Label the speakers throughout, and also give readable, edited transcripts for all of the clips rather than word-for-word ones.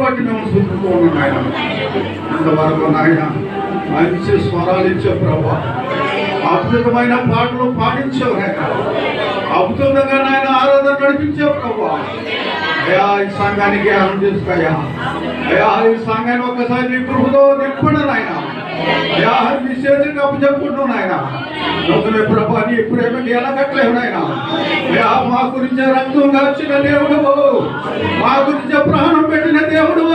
Speaker 1: బట్టి మేము చూస్తూ ఉన్నాం ఆయన. ఇంతవరకు నాయన మంచి స్వరాలు ఇచ్చే ప్రభా, అద్భుతమైన పాటలు పాడించావు ఆయన, అద్భుతంగా నాయన ఆరాధన నడిపించావు ప్రభా. అయ్యా ఈ సంఘానికి ఆనందిస్తాయా అయ్యా, ఈ సంఘాన్ని ఒక్కసారి నీ కృపతో నింపండి నాయన. అయ్యా విశేషంగా అప్పచెప్పుకుంటున్నావు నాయన. నూతన ప్రభా నీ ప్రేమకి ఎలా కట్టలేవు నాయన. అయ్యా మా గురించే రక్తం కాల్చిన దేవుడు, మా గురించే ప్రాణం పెట్టిన దేవుడు,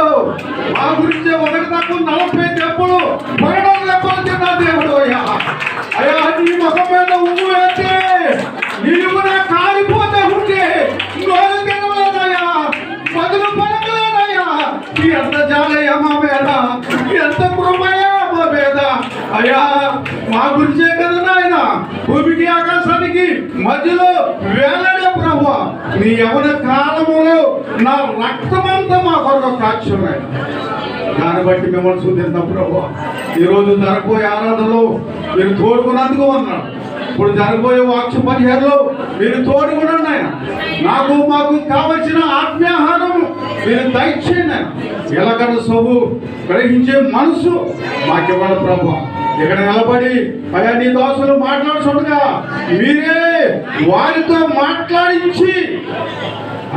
Speaker 1: మా గురించే ఒకటి తక్కువ 40 దెబ్బలు 12 దెబ్బలు తిన్న దేవుడు. అయ్యా అయ్యా నీ ముఖం మీద ఉమ్ము వేస్తే నీవు నా కారిపోతే ఉంటే నోరు తినలేదయ్యా, బదులు పలకలేదయ్యా. ఎంత జాలయ్యా మా మీద, ఎంత కృపయ్యా మా మీద. అయ్యా మా గురించే కదా నాయన భూమికి ఆకాశానికి మధ్యలో వేలాడే ప్రభు, నీ యవన కాలములో నా రక్తమంతా మా కొరకు కాచున్నాయి. దాన్ని బట్టి మిమ్మల్ని చూద్దాం ప్రభు. ఈరోజు జరగబోయే ఆరాధనలో మీరు తోడుకున్నందుకు అన్నాడు. ఇప్పుడు జరగబోయే వాక్య పరిహారంలో మీరు తోడుకునండి ఆయన. నాకు మాకు కావలసిన ఆత్మీయాహారం మీరు దయచేయండి ఆయన. ఎలాగన్నా సొమ్ము గ్రహించే మనసు మాకు ఇవ్వాలి ప్రభు. ఇక్కడ నిలబడి అయ్యా నీ దోషులు మాట్లాడుతుండగా మీరే వారితో మాట్లాడించి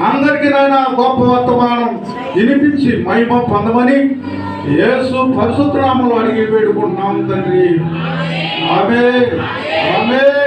Speaker 1: అందరికీ నాయన గొప్ప వర్తమానం వినిపించి మహిమ పొందమని యేసు పరిశుద్ధ నామములో అడిగి వేడుకుంటున్నాం తండ్రి. ఆమేన్ ఆమేన్.